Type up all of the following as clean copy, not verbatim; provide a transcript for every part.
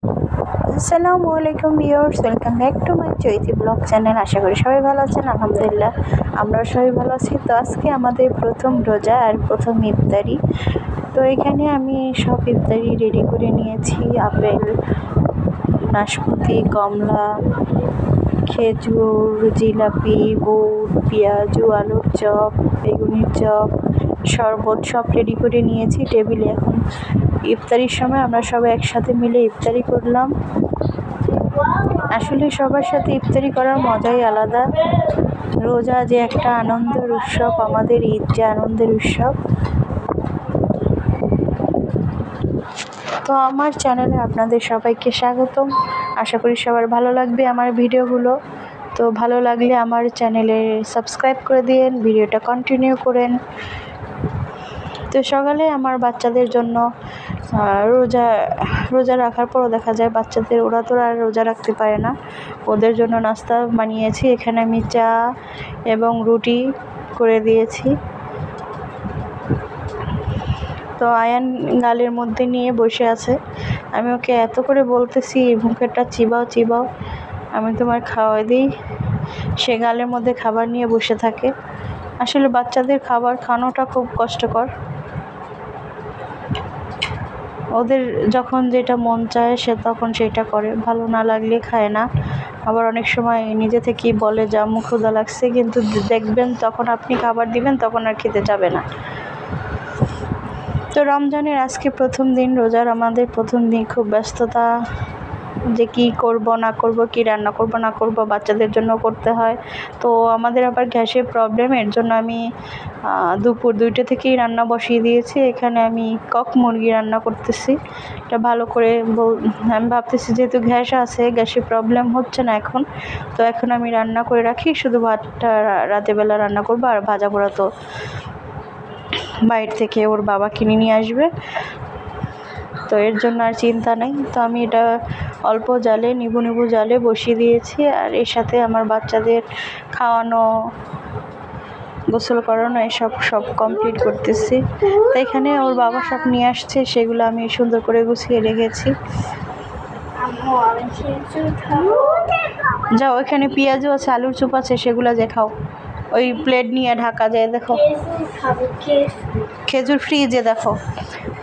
আসসালামু আলাইকুম viewers, welcome back to my Chaiti blog channel. আশা করি সবাই ভালো আছেন। আলহামদুলিল্লাহ আমরা সবাই ভালো আছি। তো আজকে আমাদের প্রথম রোজা আর প্রথম ইফতারি। তো এখানে আমি সব ইফতারি রেডি করে নিয়েছি। আপেল, নাশপাতি, কমলা, খেজুর, জিলাপি, বুট, পেঁয়াজু, আলুর চপ, বেগুনির চপ, শরবত সব রেডি করে নিয়েছি টেবিলে। এখন ইফতারির সময় আমরা সবাই একসাথে মিলে ইফতারি করলাম। আসলে সবার সাথে ইফতারি করার মজাই আলাদা। রোজা যে একটা আনন্দের উৎসব, আমাদের ঈদ যে আনন্দের উৎসব। তো আমার চ্যানেলে আপনাদের সবাইকে স্বাগতম। আশা করি সবার ভালো লাগবে আমার ভিডিওগুলো। তো ভালো লাগলে আমার চ্যানেলে সাবস্ক্রাইব করে দিন, ভিডিওটা কন্টিনিউ করেন। তো সকালে আমার বাচ্চাদের জন্য রোজা রাখার পরও দেখা যায় বাচ্চাদের, ওরা তো আর রোজা রাখতে পারে না, ওদের জন্য নাস্তা বানিয়েছি। এখানে আমি চা এবং রুটি করে দিয়েছি। তো আয়ান গালের মধ্যে নিয়ে বসে আছে। আমি ওকে এত করে বলতেছি মুখেরটা চিবাও চিবাও, আমি তোমার খাওয়াই দিই। সে গালের মধ্যে খাবার নিয়ে বসে থাকে। আসলে বাচ্চাদের খাবার খাওয়ানোটা খুব কষ্টকর। ওদের যখন যেটা মন চায় সে তখন সেটা করে, ভালো না লাগলে খায় না। আবার অনেক সময় নিজে থেকেই বলে যে আম্মু ক্ষুধা লাগছে, কিন্তু দেখবেন তখন আপনি খাবার দিবেন তখন আর খেতে যাবে না। তো রমজানের আজকে প্রথম দিন, রোজার আমাদের প্রথম দিন, খুব ব্যস্ততা যে কি করব না করব, কি রান্না করব না করব, বাচ্চাদের জন্য করতে হয়। তো আমাদের আবার গ্যাসের প্রবলেম, এর জন্য আমি দুপুর 2টা থেকেই রান্না বসিয়ে দিয়েছি। এখানে আমি কক মুরগি রান্না করতেছি। এটা ভালো করে আমি ভাবতেছি যেহেতু গ্যাস আছে, গ্যাসের প্রবলেম হচ্ছে না এখন, তো এখন আমি রান্না করে রাখি, শুধু ভাতটা রাতেরবেলা রান্না করব। আর ভাজা পোড়া তো বাইরে থেকে ওর বাবা কিনে নিয়ে আসবে, তো এর জন্য আর চিন্তা নেই। তো আমি এটা অল্প জালে, নিবু জালে বসিয়ে দিয়েছি। আর এর সাথে আমার বাচ্চাদের খাওয়ানো, গোসল করানো, এসব সব কমপ্লিট করতেছি। তো এখানে ওর বাবা সব নিয়ে আসছে, সেগুলো আমি সুন্দর করে গুছিয়ে রেখেছি। যাও, ওইখানে পেঁয়াজও আছে, আলুর চুপ আছে, সেগুলো যে খাও। ওই প্লেট নিয়ে ঢাকা যায়, দেখো খেজুর ফ্রিজে দেখো।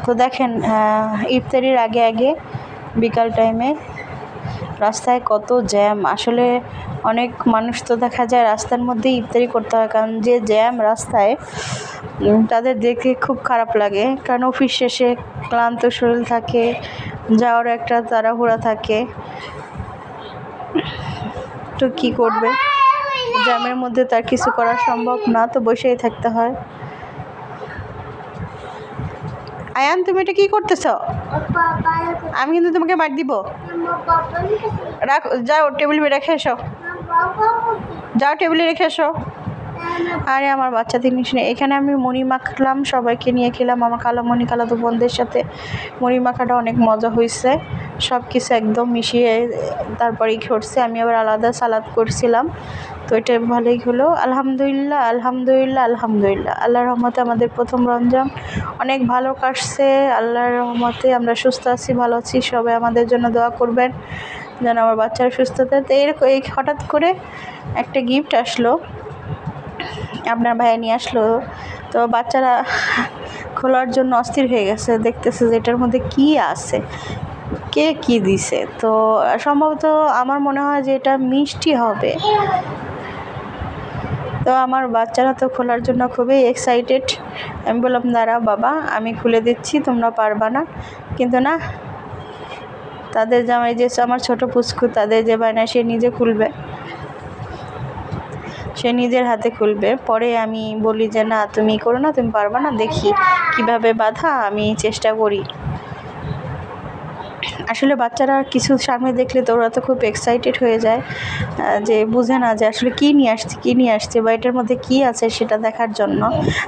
তো দেখেন ইফতারির আগে আগে বিকাল টাইমে রাস্তায় কত জ্যাম। আসলে অনেক মানুষ তো দেখা যায় রাস্তার মধ্যে ইফতারি করতে হয়, কারণ যে জ্যাম রাস্তায়, তাদের দেখে খুব খারাপ লাগে। কারণ অফিস শেষে ক্লান্ত শরীর থাকে, যাওয়ার একটা তাড়াহুড়া থাকে, তো কি করবে, জ্যামের মধ্যে তার কিছু করা সম্ভব না, তো বসেই থাকতে হয়। আয়ান, তুমি এটা কি করতেছ? আমি কিন্তু তোমাকে মার দিব। রাখো, যাও টেবিলে রেখে এসো, যাও টেবিলে রেখে এসো। আরে আমার বাচ্চা জিনিস নেই। এখানে আমি মুড়ি মাখলাম, সবাইকে নিয়ে খেলাম। আমার খালামণি, খালাতো বোনদের সাথে মুড়ি মাখাটা অনেক মজা হয়েছে। সব কিছু একদম মিশিয়ে তারপরেই করছে। আমি আবার আলাদা সালাদ করছিলাম, তো এটা ভালোই হলো। আলহামদুলিল্লাহ আলহামদুলিল্লাহ আলহামদুলিল্লাহ। আল্লাহর রহমতে আমাদের প্রথম রমজান অনেক ভালো কাটছে। আল্লাহর রহমতে আমরা সুস্থ আছি, ভালো আছি। সবাই আমাদের জন্য দোয়া করবেন যেন আমার বাচ্চারা সুস্থ থাকে। তো এরকম হঠাৎ করে একটা গিফট আসলো, আপনার ভাইয়া নিয়ে আসলো। তো বাচ্চারা খোলার জন্য অস্থির হয়ে গেছে, দেখতেছে যে এটার মধ্যে কি আছে, কে কি দিছে। তো সম্ভবত আমার মনে হয় যে এটা মিষ্টি হবে। তো আমার বাচ্চারা তো খোলার জন্য খুবই এক্সাইটেড। আমি বললাম দাঁড়াও বাবা, আমি খুলে দিচ্ছি, তোমরা পারবা না। কিন্তু না, তাদের জামাই যে আমার ছোট পুচকু, তাদের যে বায়না, সে নিজে খুলবে, সে নিজের হাতে খুলবে। পরে আমি বলি যে না তুমি করো না, তুমি পারবা না, দেখি কিভাবে বাঁধা, আমি চেষ্টা করি। আসলে বাচ্চারা কিছু সামনে দেখলে তো ওরা তো খুব এক্সাইটেড হয়ে যায়, যে বুঝে না যে আসলে কী নিয়ে আসছে বা এটার মধ্যে কী আছে সেটা দেখার জন্য।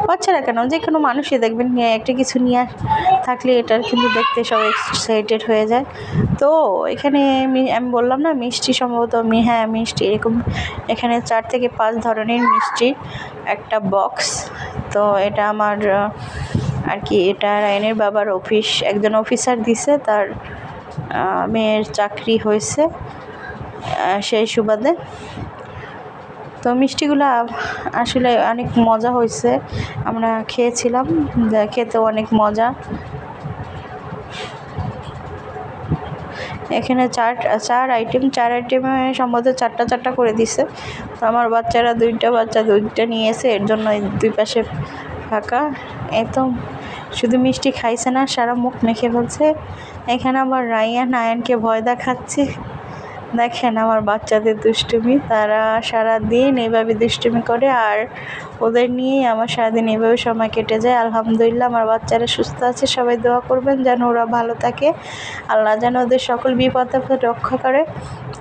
বাচ্চারা কেন, যে কোনো মানুষই দেখবেন একটা কিছু নিয়ে থাকলে এটার কিন্তু দেখতে সব এক্সাইটেড হয়ে যায়। তো এখানে আমি বললাম না মিষ্টি, সম্ভবত হ্যাঁ মিষ্টি, এরকম এখানে 4 থেকে 5 ধরনের মিষ্টি একটা বক্স। তো এটা আমার আর কি, এটা রায়নের বাবার একজন অফিসার দিছে, তার মেয়ের চাকরি হয়েছে সেই সুবাদে। তো মিষ্টিগুলো আসলে অনেক মজা হয়েছে, আমরা খেয়েছিলাম, খেতে অনেক মজা। এখানে চার আইটেমে সম্ভবত চারটা করে দিছে। তো আমার বাচ্চারা দুইটা নিয়েছে, এর জন্য দুই পাশে ফাঁকা। তো শুধু মিষ্টি খাইছে না, সারা মুখ মেখে ফেলছে। এখানে আবার আয়ানকে ভয় দেখাচ্ছে। দেখেন আমার বাচ্চাদের দুষ্টুমি, তারা সারাদিন এইভাবে দুষ্টুমি করে, আর ওদের নিয়েই আমার সারাদিন এইভাবে সময় কেটে যায়। আলহামদুলিল্লাহ আমার বাচ্চারা সুস্থ আছে, সবাই দোয়া করবেন যেন ওরা ভালো থাকে, আল্লাহ যেন ওদের সকল বিপদ আপদ রক্ষা করে।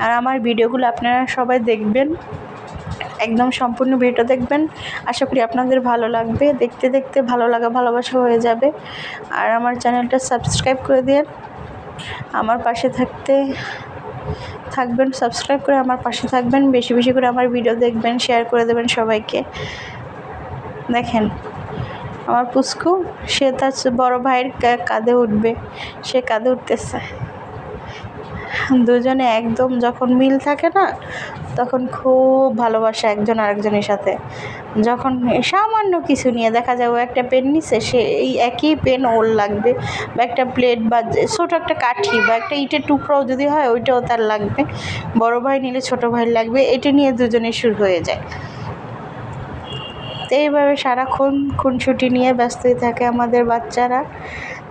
আর আমার ভিডিওগুলো আপনারা সবাই দেখবেন, একদম সম্পূর্ণ ভিডিও দেখবেন, আশা করি আপনাদের ভালো লাগবে। দেখতে দেখতে ভালোবাসা হয়ে যাবে। আর আমার চ্যানেলটা সাবস্ক্রাইব করে দিন, আমার পাশে থাকবেন, সাবস্ক্রাইব করে আমার পাশে থাকবেন, বেশি বেশি করে আমার ভিডিও দেখবেন, শেয়ার করে দেবেন সবাইকে। দেখেন আমার পুচকু, সে তার বড় ভাইয়ের কাঁধে উঠবে, সে কাঁধে উঠতেছে। দুজনে একদম যখন মিল থাকে না, তখন খুব ভালোবাসা একজন আরেকজনের সাথে। যখন সামান্য কিছু নিয়ে দেখা যায় ও একটা পেন নিছে, সে এই একই পেন ওর লাগবে, বা একটা প্লেট বা ছোটো একটা কাঠি বা একটা ইটের টুকরাও যদি হয় ওইটাও তার লাগবে। বড় ভাই নিলে ছোট ভাই লাগবে, এটা নিয়ে দুজনে শুরু হয়ে যায়। তো এইভাবে সারাক্ষণ খুনসুটি নিয়ে ব্যস্তই থাকে আমাদের বাচ্চারা।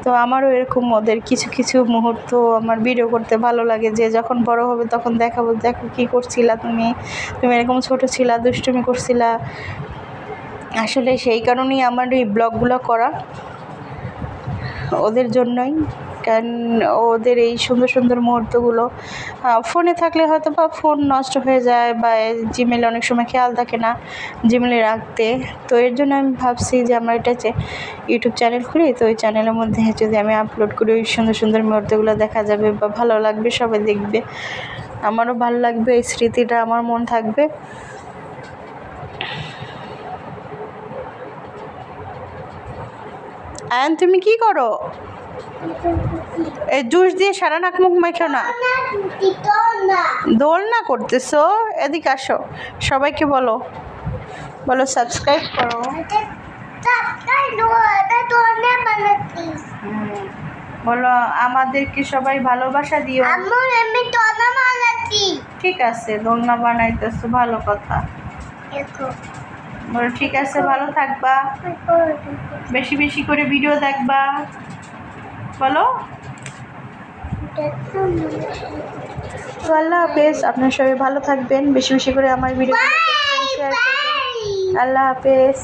তো আমারও এরকম ওদের কিছু মুহূর্ত আমার ভিডিও করতে ভালো লাগে, যে যখন বড় হবে তখন দেখাবো, দেখো কী করছিলা তুমি এরকম ছোট ছিলা, দুষ্টুমি করছিলা। আসলে সেই কারণেই আমার এই ব্লগগুলো করা, ওদের জন্যই। কারণ ওদের এই সুন্দর মুহূর্তগুলো ফোনে থাকলে হয়তো বা ফোন নষ্ট হয়ে যায়, বা জিমেলে অনেক সময় খেয়াল থাকে না জিমেলে রাখতে। তো এর জন্য আমি ভাবছি যে আমার এটা ইউটিউব চ্যানেল খুলি, তো ওই চ্যানেলের মধ্যে যদি আমি আপলোড করি, ওই সুন্দর মুহূর্তগুলো দেখা যাবে বা ভালো লাগবে, সবাই দেখবে, আমারও ভালো লাগবে, এই স্মৃতিটা আমার মন থাকবে। আয়ান তুমি কি করো? এই জুস দিয়ে সারা নাক মুখ মেখো না, দোলনা করতেছো। এদিকে আসো, সবাইকে বলো সাবস্ক্রাইব করো। বলো আমাদেরকে সবাই ভালোবাসা দিও। ঠিক আছে, দোলনা বানাইতেছো, ভালো কথা। বলো ঠিক আছে, ভালো থাকবা, বেশি করে ভিডিও দেখবা। বলো আল্লাহ হাফেজ। আপনারা সবাই ভালো থাকবেন, বেশি করে আমার ভিডিও শেয়ার করবেন। আল্লাহ হাফেজ।